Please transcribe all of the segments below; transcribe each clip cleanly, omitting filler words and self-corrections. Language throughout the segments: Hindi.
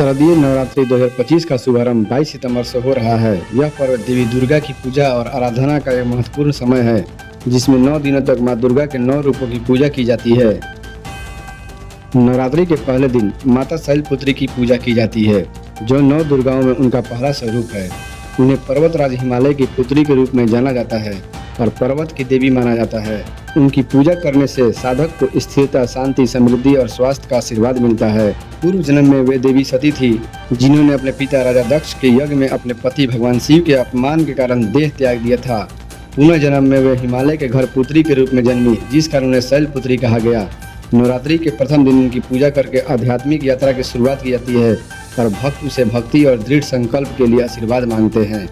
शारदीय नवरात्रि 2025 का शुभारंभ 22 सितंबर से हो रहा है। यह पर्व देवी दुर्गा की पूजा और आराधना का एक महत्वपूर्ण समय है, जिसमें 9 दिनों तक मां दुर्गा के 9 रूपों की पूजा की जाती है। नवरात्रि के पहले दिन माता शैलपुत्री की पूजा की जाती है, जो 9 दुर्गाओं में उनका पहला स्वरूप है। उन्हें पर्वतराज हिमालय की पुत्री के रूप में जाना जाता है और पर्वत की देवी माना जाता है। उनकी पूजा करने से साधक को स्थिरता, शांति, समृद्धि और स्वास्थ्य का आशीर्वाद मिलता है। पूर्व जन्म में वे देवी सती थी, जिन्होंने अपने पिता राजा दक्ष के यज्ञ में अपने पति भगवान शिव के अपमान के कारण देह त्याग दिया था। पुनः जन्म में वे हिमालय के घर पुत्री के रूप में जन्मी, जिस कारण उन्हें शैलपुत्री कहा गया। नवरात्रि के प्रथम दिन उनकी पूजा करके आध्यात्मिक यात्रा की शुरुआत की जाती है और भक्त उसे भक्ति और दृढ़ संकल्प के लिए आशीर्वाद मांगते हैं।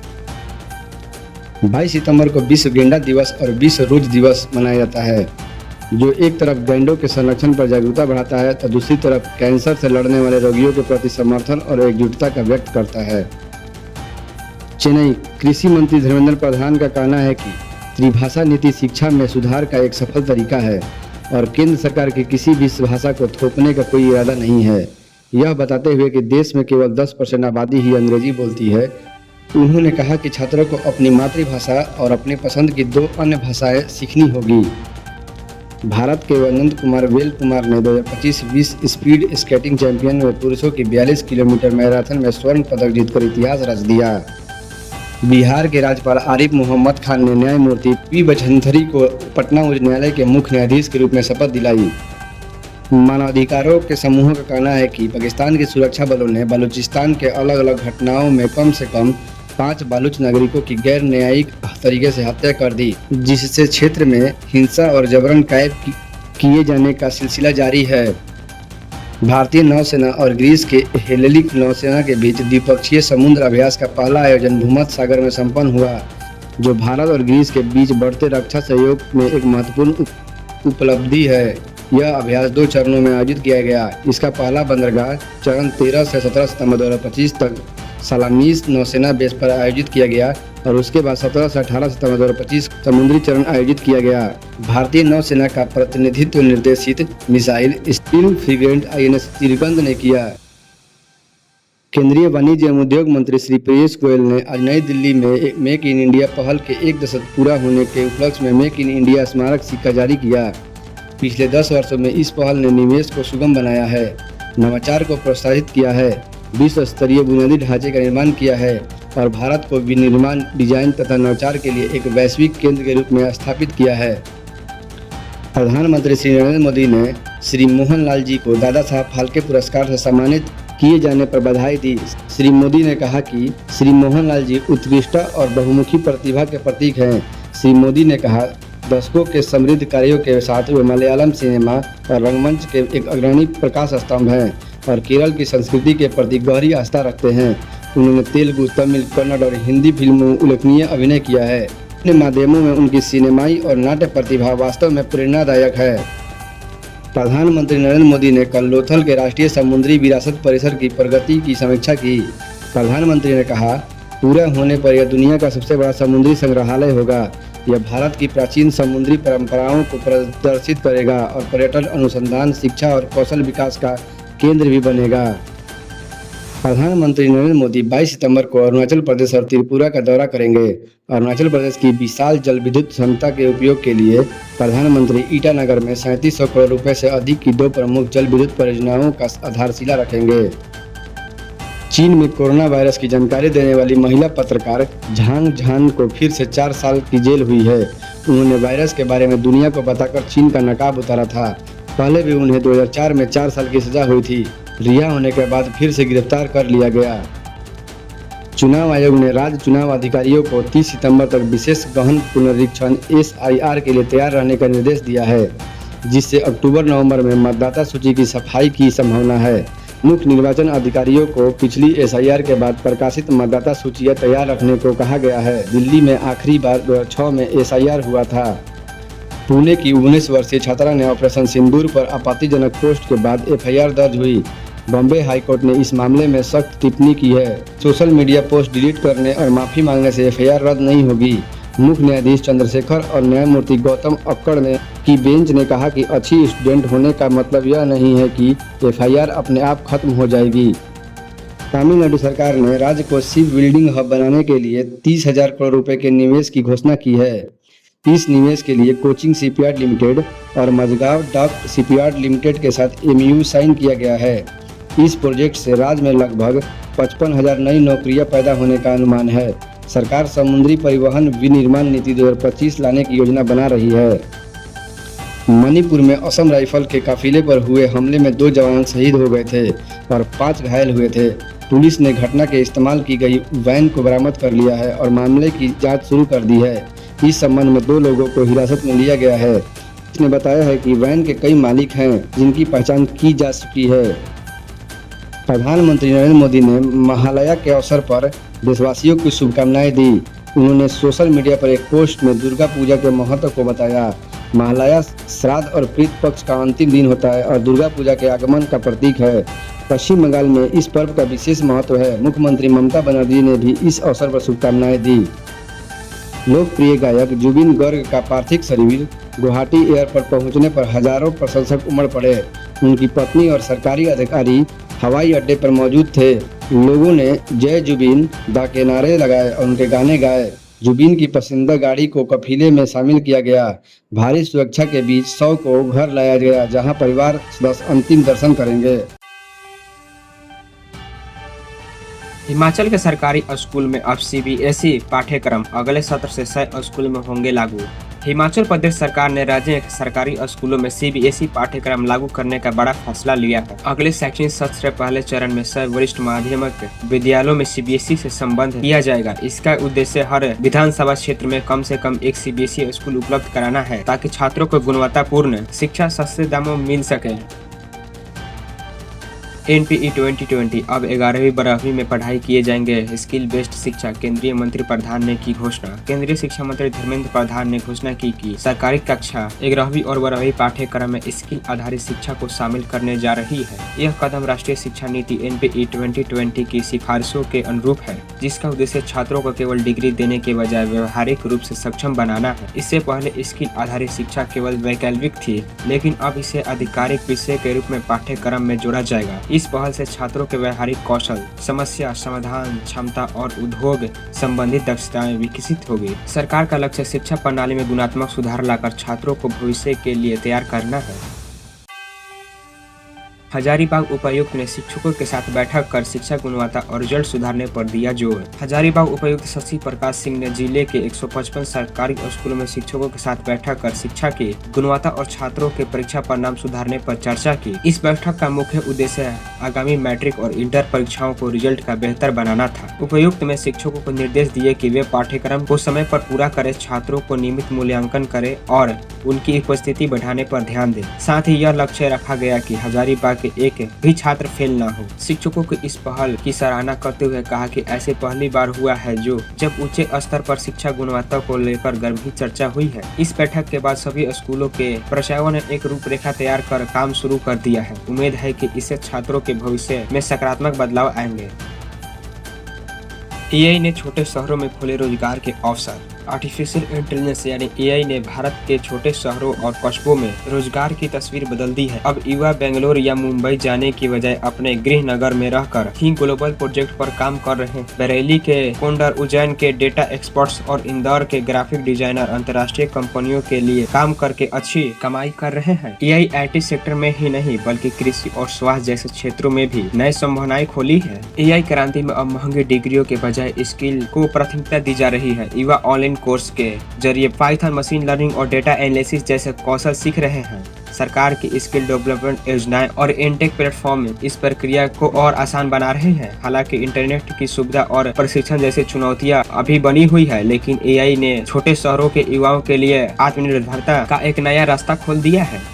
22 सितंबर को विश्व गेंडा दिवस और विश्व रुज दिवस मनाया जाता है, जो एक तरफ गैंडों के संरक्षण पर जागरूकता बढ़ाता है तो दूसरी तरफ कैंसर से लड़ने वाले रोगियों के प्रति समर्थन और एकजुटता का व्यक्त करता है। चेन्नई कृषि मंत्री धर्मेंद्र प्रधान का कहना है कि त्रिभाषा नीति शिक्षा में सुधार का एक सफल तरीका है और केंद्र सरकार की किसी भी भाषा को थोपने का कोई इरादा नहीं है। यह बताते हुए कि देश में केवल 10% आबादी ही अंग्रेजी बोलती है, उन्होंने कहा कि छात्रों को अपनी मातृभाषा और अपनी पसंद की 2 अन्य भाषाएं सीखनी होगी। भारत के अनंत कुमार वेल कुमार ने 2025 विश्व स्पीड स्केटिंग चैंपियन में पुरुषों की 42 किलोमीटर मैराथन में स्वर्ण पदक जीतकर इतिहास रच दिया। बिहार के राज्यपाल आरिफ मोहम्मद खान ने न्यायमूर्ति पी बचंथरी को पटना उच्च न्यायालय के मुख्य न्यायाधीश के रूप में शपथ दिलाई। मानवाधिकारों के समूहों का कहना है कि पाकिस्तान की सुरक्षा बलों ने बलूचिस्तान के अलग अलग घटनाओं में कम से कम 5 बालूच नागरिकों की गैर न्यायिक तरीके से हत्या कर दी, जिससे क्षेत्र में हिंसा और जबरन कैद किए जाने का सिलसिला जारी है। भारतीय नौसेना और ग्रीस के हेलेनिक नौसेना के बीच द्विपक्षीय समुद्र अभ्यास का पहला आयोजन भूमध्य सागर में संपन्न हुआ, जो भारत और ग्रीस के बीच बढ़ते रक्षा सहयोग में एक महत्वपूर्ण उपलब्धि है। यह अभ्यास 2 चरणों में आयोजित किया गया। इसका पहला बंदरगाह चरण 13 से 17 सितंबर 2025 तक सलामीस नौसेना बेस पर आयोजित किया गया और उसके बाद 17 से 18 सितंबर 2025 समुद्री चरण आयोजित किया गया। भारतीय नौसेना का प्रतिनिधित्व निर्देशित मिसाइल स्टील फ्रिगेट INS तिरकंद ने किया। केंद्रीय वाणिज्य एवं उद्योग मंत्री श्री पीयूष गोयल ने आज नई दिल्ली में एक मेक इन इंडिया पहल के 1 दशक पूरा होने के उपलक्ष्य में मेक इन इंडिया स्मारक सिक्का जारी किया। पिछले 10 वर्षों में इस पहल ने निवेश को सुगम बनाया है, नवाचार को प्रोत्साहित किया है, विश्व स्तरीय बुनियादी ढांचे का निर्माण किया है और भारत को विनिर्माण, डिजाइन तथा नवाचार के लिए एक वैश्विक केंद्र के रूप में स्थापित किया है। प्रधानमंत्री श्री नरेंद्र मोदी ने श्री मोहन लाल जी को दादा साहब फाल्के पुरस्कार से सम्मानित किए जाने पर बधाई दी। श्री मोदी ने कहा कि श्री मोहन लाल जी उत्कृष्टता और बहुमुखी प्रतिभा के प्रतीक हैं। श्री मोदी ने कहा, दशकों के समृद्ध कार्यों के साथ वे मलयालम सिनेमा और रंगमंच के एक अग्रणी प्रकाश स्तंभ हैं और केरल की संस्कृति के प्रति गहरी आस्था रखते हैं। उन्होंने तेलुगु, तमिल, कन्नड़ और हिंदी फिल्मों में उल्लेखनीय अभिनय किया है। अपने माध्यमों में उनकी सिनेमाई और नाट्य प्रतिभा वास्तव में प्रेरणादायक है। प्रधानमंत्री नरेंद्र मोदी ने कल लोथल के राष्ट्रीय समुद्री विरासत परिसर की प्रगति की समीक्षा की। प्रधानमंत्री ने कहा, पूरा होने पर यह दुनिया का सबसे बड़ा समुद्री संग्रहालय होगा। यह भारत की प्राचीन समुद्री परंपराओं को प्रदर्शित करेगा और पर्यटन, अनुसंधान, शिक्षा और कौशल विकास का केंद्र भी बनेगा। प्रधानमंत्री नरेंद्र मोदी 22 सितंबर को अरुणाचल प्रदेश और त्रिपुरा का दौरा करेंगे। अरुणाचल प्रदेश की विशाल जल विद्युत क्षमता के उपयोग के लिए प्रधानमंत्री ईटानगर में 3700 करोड़ रुपए से अधिक की 2 प्रमुख जल विद्युत परियोजनाओं का आधारशिला रखेंगे। चीन में कोरोना वायरस की जानकारी देने वाली महिला पत्रकार झांग झान को फिर से 4 साल की जेल हुई है। उन्होंने वायरस के बारे में दुनिया को बताकर चीन का नकाब उतारा था। पहले भी उन्हें 2004 में 4 साल की सजा हुई थी। रिहा होने के बाद फिर से गिरफ्तार कर लिया गया। चुनाव आयोग ने राज्य चुनाव अधिकारियों को 30 सितंबर तक विशेष गहन पुनरीक्षण SIR के लिए तैयार रहने का निर्देश दिया है, जिससे अक्टूबर-नवंबर में मतदाता सूची की सफाई की संभावना है। मुख्य निर्वाचन अधिकारियों को पिछली SIR के बाद प्रकाशित मतदाता सूचियां तैयार रखने को कहा गया है। दिल्ली में आखिरी बार 2006 में SIR हुआ था। पुणे की 19 वर्षीय छात्रा ने ऑपरेशन सिंदूर पर आपत्तिजनक पोस्ट के बाद FIR दर्ज हुई। बॉम्बे हाईकोर्ट ने इस मामले में सख्त टिप्पणी की है। सोशल मीडिया पोस्ट डिलीट करने और माफी मांगने से FIR रद्द नहीं होगी। मुख्य न्यायाधीश चंद्रशेखर और न्यायमूर्ति गौतम अक्कड़ की बेंच ने कहा कि अच्छी स्टूडेंट होने का मतलब यह नहीं है कि FIR अपने आप खत्म हो जाएगी। तमिलनाडु सरकार ने राज्य को शिप बिल्डिंग हब बनाने के लिए 30,000 करोड़ रुपए के निवेश की घोषणा की है। इस निवेश के लिए कोचिन शिपयार्ड लिमिटेड और मझगांव डॉक शिपयार्ड लिमिटेड के साथ एमओयू साइन किया गया है। इस प्रोजेक्ट से राज्य में लगभग 55,000 नई नौकरियां पैदा होने का अनुमान है। सरकार समुद्री परिवहन विनिर्माण नीति 2025 लाने की योजना बना रही है। मणिपुर में असम राइफल के काफिले पर हुए हमले में 2 जवान शहीद हो गए थे और 5 घायल हुए थे। पुलिस ने घटना के इस्तेमाल की गई वैन को बरामद कर लिया है और मामले की जांच शुरू कर दी है। इस संबंध में 2 लोगों को हिरासत में लिया गया है। इसने बताया है कि वैन के कई मालिक हैं जिनकी पहचान की जा चुकी है। प्रधानमंत्री नरेंद्र मोदी ने महालया के अवसर पर देशवासियों को शुभकामनाएं दी। उन्होंने सोशल मीडिया पर एक पोस्ट में दुर्गा पूजा के महत्व को बताया। महालया श्राद्ध और प्रीत पक्ष का अंतिम दिन होता है और दुर्गा पूजा के आगमन का प्रतीक है। पश्चिम बंगाल में इस पर्व का विशेष महत्व है। मुख्यमंत्री ममता बनर्जी ने भी इस अवसर पर शुभकामनाएं दी। लोकप्रिय गायक जुबिन गर्ग का पार्थिव शरीर गुवाहाटी एयरपोर्ट पहुंचने पर हजारों प्रशंसक उमड़ पड़े। उनकी पत्नी और सरकारी अधिकारी हवाई अड्डे पर मौजूद थे। लोगों ने जय जुबिन दा के नारे लगाए और उनके गाने गाए। जुबिन की पसंदीदा गाड़ी को काफिले में शामिल किया गया। भारी सुरक्षा के बीच 100 को घर लाया गया, जहां परिवार सदस्य अंतिम दर्शन करेंगे। हिमाचल के सरकारी स्कूल में अब सीबीएसई पाठ्यक्रम अगले सत्र से 100 स्कूल में होंगे लागू। हिमाचल प्रदेश सरकार ने राज्य के सरकारी स्कूलों में सीबीएसई पाठ्यक्रम लागू करने का बड़ा फैसला लिया है। अगले शैक्षणिक सत्र से पहले चरण में 100 वरिष्ठ माध्यमिक विद्यालयों में सीबीएसई से संबंध किया जाएगा। इसका उद्देश्य हर विधानसभा क्षेत्र में कम से कम एक सीबीएसई स्कूल उपलब्ध कराना है, ताकि छात्रों को गुणवत्तापूर्ण शिक्षा सस्ते दामों में मिल सके। एनपीई 2020 अब 11वीं 12वीं में पढ़ाई किए जाएंगे स्किल बेस्ड शिक्षा। केंद्रीय मंत्री प्रधान ने की घोषणा। केंद्रीय शिक्षा मंत्री धर्मेंद्र प्रधान ने घोषणा की कि सरकारी कक्षा 11वीं और 12वीं पाठ्यक्रम में स्किल आधारित शिक्षा को शामिल करने जा रही है। यह कदम राष्ट्रीय शिक्षा नीति एनपीई 2020 की सिफारिशों के अनुरूप है, जिसका उद्देश्य छात्रों को केवल डिग्री देने के बजाय व्यवहारिक रूप से सक्षम बनाना है। इससे पहले स्किल आधारित शिक्षा केवल वैकल्पिक थी, लेकिन अब इसे आधिकारिक विषय के रूप में पाठ्यक्रम में जोड़ा जाएगा। इस पहल से छात्रों के व्यवहारिक कौशल, समस्या समाधान क्षमता और उद्योग संबंधित दक्षताएं विकसित होगी। सरकार का लक्ष्य शिक्षा प्रणाली में गुणात्मक सुधार लाकर छात्रों को भविष्य के लिए तैयार करना है। हजारीबाग उपायुक्त ने शिक्षकों के साथ बैठक कर शिक्षा गुणवत्ता और रिजल्ट सुधारने पर दिया जोर। हजारीबाग उपायुक्त शशि प्रकाश सिंह ने जिले के 155 सरकारी स्कूलों में शिक्षकों के साथ बैठक कर शिक्षा की गुणवत्ता और छात्रों के परीक्षा परिणाम सुधारने पर चर्चा की। इस बैठक का मुख्य उद्देश्य आगामी मैट्रिक और इंटर परीक्षाओं को रिजल्ट का बेहतर बनाना था। उपायुक्त ने शिक्षकों को निर्देश दिए कि वे पाठ्यक्रम को समय पर पूरा करे, छात्रों को नियमित मूल्यांकन करे और उनकी उपस्थिति बढ़ाने पर ध्यान दें। साथ ही यह लक्ष्य रखा गया कि हजारीबाग के एक भी छात्र फेल ना हो। शिक्षकों को इस पहल की सराहना करते हुए कहा कि ऐसे पहली बार हुआ है जब ऊंचे स्तर पर शिक्षा गुणवत्ता को लेकर गंभीर चर्चा हुई है। इस बैठक के बाद सभी स्कूलों के प्रशासकों ने एक रूपरेखा तैयार कर काम शुरू कर दिया है। उम्मीद है कि इससे छात्रों के भविष्य में सकारात्मक बदलाव आएंगे। एआई ने छोटे शहरों में खोले रोजगार के अवसर। आर्टिफिशियल इंटेलिजेंस यानी एआई ने भारत के छोटे शहरों और कस्बों में रोजगार की तस्वीर बदल दी है। अब युवा बेंगलोर या मुंबई जाने की बजाय अपने गृह नगर में रहकर ही ग्लोबल प्रोजेक्ट पर काम कर रहे हैं। बरेली के कोंडर, उज्जैन के डेटा एक्सपर्ट्स और इंदौर के ग्राफिक डिजाइनर अंतर्राष्ट्रीय कंपनियों के लिए काम करके अच्छी कमाई कर रहे हैं। एआई आईटी सेक्टर में ही नहीं बल्कि कृषि और स्वास्थ्य जैसे क्षेत्रों में भी नई संभावनाएं खोली है। एआई क्रांति में अब महंगी डिग्रियों के बजाय स्किल को प्राथमिकता दी जा रही है। युवा ऑनलाइन कोर्स के जरिए पाइथन, मशीन लर्निंग और डेटा एनालिसिस जैसे कौशल सीख रहे हैं। सरकार की स्किल डेवलपमेंट योजनाएं और इनटेक प्लेटफॉर्म इस प्रक्रिया को और आसान बना रहे हैं। हालांकि इंटरनेट की सुविधा और प्रशिक्षण जैसी चुनौतियां अभी बनी हुई है, लेकिन एआई ने छोटे शहरों के युवाओं के लिए आत्मनिर्भरता का एक नया रास्ता खोल दिया है।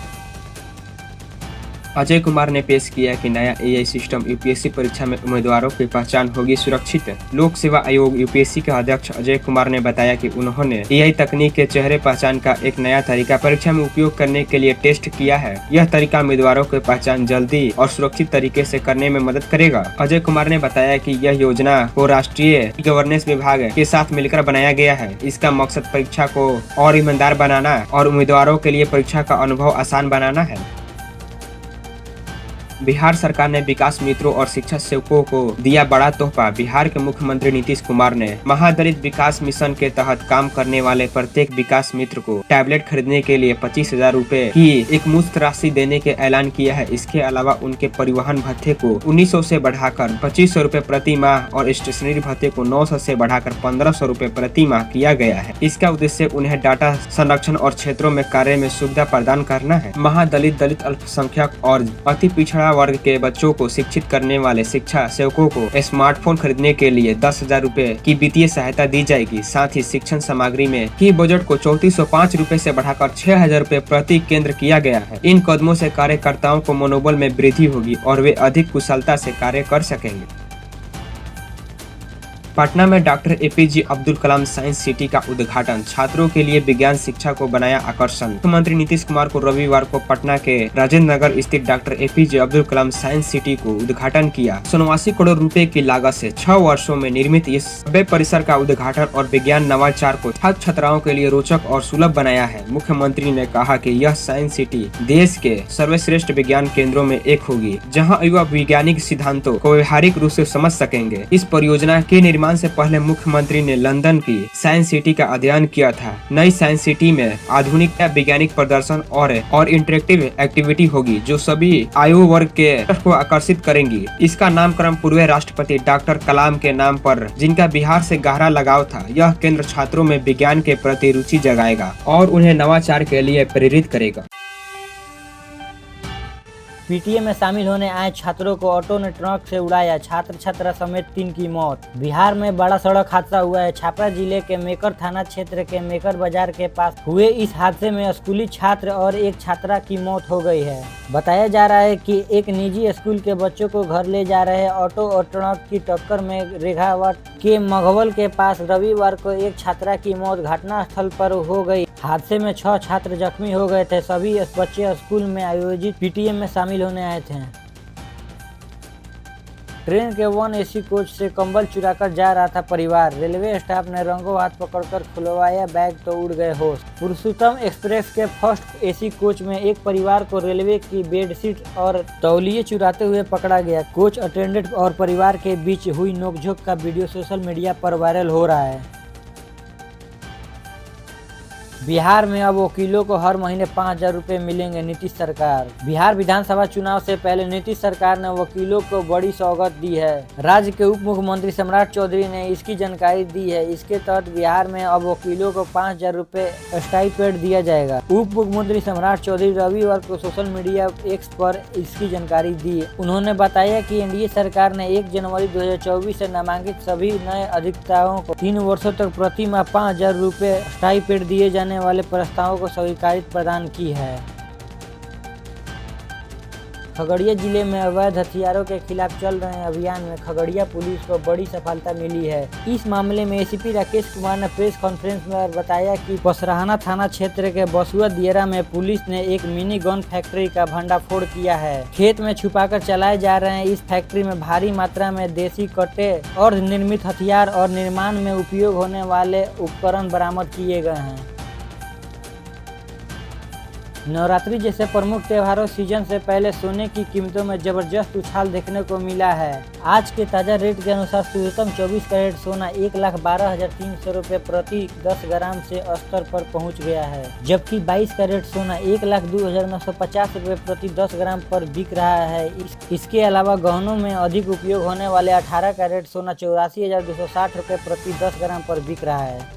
अजय कुमार ने पेश किया कि नया एआई सिस्टम यूपीएससी परीक्षा में उम्मीदवारों की पहचान होगी सुरक्षित। लोक सेवा आयोग यूपीएससी के अध्यक्ष अजय कुमार ने बताया कि उन्होंने एआई तकनीक के चेहरे पहचान का एक नया तरीका परीक्षा में उपयोग करने के लिए टेस्ट किया है। यह तरीका उम्मीदवारों की पहचान जल्दी और सुरक्षित तरीके से करने में मदद करेगा। अजय कुमार ने बताया कि यह योजना को राष्ट्रीय गवर्नेंस विभाग के साथ मिलकर बनाया गया है। इसका मकसद परीक्षा को और ईमानदार बनाना और उम्मीदवारों के लिए परीक्षा का अनुभव आसान बनाना है। बिहार सरकार ने विकास मित्रों और शिक्षा सेवकों को दिया बड़ा तोहफा। बिहार के मुख्यमंत्री नीतीश कुमार ने महादलित विकास मिशन के तहत काम करने वाले प्रत्येक विकास मित्र को टैबलेट खरीदने के लिए 25,000 रूपए की एक मुफ्त राशि देने के ऐलान किया है। इसके अलावा उनके परिवहन भत्ते को 1900 से बढ़ाकर 2500 रूपए प्रति माह और स्टेशनरी भत्ते को 900 से बढ़ाकर 1500 रूपए प्रति माह किया गया है। इसका उद्देश्य उन्हें डाटा संरक्षण और क्षेत्रों में कार्य में सुविधा प्रदान करना है। महादलित, दलित, अल्पसंख्यक और अति पिछड़ा वर्ग के बच्चों को शिक्षित करने वाले शिक्षा सेवकों को स्मार्टफोन खरीदने के लिए 10,000 रूपए की वित्तीय सहायता दी जाएगी। साथ ही शिक्षण सामग्री में की बजट को 3405 रूपए से बढ़ाकर 6,000 रूपए प्रति केंद्र किया गया है। इन कदमों से कार्यकर्ताओं को मनोबल में वृद्धि होगी और वे अधिक कुशलता से कार्य कर सकेंगे। पटना में doctor APJ Abdul Kalam science city का उद्घाटन, छात्रों के लिए विज्ञान शिक्षा को बनाया आकर्षण। मुख्यमंत्री नीतीश कुमार को रविवार को पटना के राजेंद्र नगर स्थित doctor APJ Abdul Kalam science city को उद्घाटन किया। 87 करोड़ रुपए की लागत से 6 वर्षों में निर्मित इस भव्य परिसर का उद्घाटन और विज्ञान नवाचार को छात्र छात्राओं के लिए रोचक और सुलभ बनाया है। मुख्यमंत्री ने कहा कि यह साइंस सिटी देश के सर्वश्रेष्ठ विज्ञान केंद्रों में एक होगी, जहाँ युवा वैज्ञानिक सिद्धांतों को व्यवहारिक रूप से समझ सकेंगे। इस परियोजना के निर्माण से पहले मुख्यमंत्री ने लंदन की साइंस सिटी का अध्ययन किया था। नई साइंस सिटी में आधुनिक वैज्ञानिक प्रदर्शन और इंटरेक्टिव एक्टिविटी होगी, जो सभी आयु वर्ग के को आकर्षित करेंगी। इसका नामकरण पूर्व राष्ट्रपति डॉक्टर कलाम के नाम पर, जिनका बिहार से गहरा लगाव था। यह केंद्र छात्रों में विज्ञान के प्रति रुचि जगाएगा और उन्हें नवाचार के लिए प्रेरित करेगा। पीटीए में शामिल होने आए छात्रों को ऑटो ने ट्रक से उड़ाया, छात्र छात्रा समेत 3 की मौत। बिहार में बड़ा सड़क हादसा हुआ है। छपरा जिले के मेकर थाना क्षेत्र के मेकर बाजार के पास हुए इस हादसे में स्कूली छात्र और एक छात्रा की मौत हो गई है। बताया जा रहा है कि एक निजी स्कूल के बच्चों को घर ले जा रहे ऑटो और ट्रक की टक्कर में रेखावट के मघवल के पास रविवार को एक छात्रा की मौत घटनास्थल पर हो गई। हादसे में 6 छात्र जख्मी हो गए थे। सभी बच्चे स्कूल में आयोजित पीटीए में शामिल होने आए थे। ट्रेन के 1 एसी कोच से कंबल चुराकर जा रहा था परिवार। रेलवे स्टाफ ने रंगों हाथ पकड़कर खुलवाया बैग तो उड़ गए होश। पुरुषोत्तम एक्सप्रेस के फर्स्ट एसी कोच में एक परिवार को रेलवे की बेडशीट और तौलिए चुराते हुए पकड़ा गया। कोच अटेंडेंट और परिवार के बीच हुई नोकझोंक का वीडियो सोशल मीडिया पर वायरल हो रहा है। बिहार में अब वकीलों को हर महीने 5,000 रुपए मिलेंगे, नीतीश सरकार। बिहार विधानसभा चुनाव से पहले नीतीश सरकार ने वकीलों को बड़ी सौगात दी है। राज्य के उप मुख्यमंत्री सम्राट चौधरी ने इसकी जानकारी दी है। इसके तहत बिहार में अब वकीलों को 5,000 रुपए स्टाइपेंड दिया जाएगा। उप मुख्यमंत्री सम्राट चौधरी रविवार को सोशल मीडिया एक्स पर इसकी जानकारी दी। उन्होंने बताया कि एनडीए सरकार ने 1 जनवरी 2024 से नामांकित सभी नए अधिवक्ताओं को 3 वर्षों तक प्रति माह 5,000 रुपए स्टाइपेंड दिए जाने वाले प्रस्तावों को स्वीकृति प्रदान की है। खगड़िया जिले में अवैध हथियारों के खिलाफ चल रहे अभियान में खगड़िया पुलिस को बड़ी सफलता मिली है। इस मामले में एसीपी राकेश कुमार ने प्रेस कॉन्फ्रेंस में बताया कि पसराहाना थाना क्षेत्र के बसुआ दियरा में पुलिस ने एक मिनी गन फैक्ट्री का भंडाफोड़ किया है। खेत में छुपाकर चलाए जा रहे इस फैक्ट्री में भारी मात्रा में देसी कट्टे और निर्मित हथियार और निर्माण में उपयोग होने वाले उपकरण बरामद किए गए हैं। नवरात्रि जैसे प्रमुख त्योहारों सीजन से पहले सोने की कीमतों में जबरदस्त उछाल देखने को मिला है। आज के ताजा रेट के अनुसार न्यूनतम 24 कैरेट सोना 1,12,300 रुपए प्रति 10 ग्राम से स्तर पर पहुंच गया है, जबकि 22 कैरेट सोना 1,02,950 रुपए प्रति 10 ग्राम पर बिक रहा है। इसके अलावा गहनों में अधिक उपयोग होने वाले 18 कैरेट सोना 84,260 रुपए प्रति 10 ग्राम पर बिक रहा है।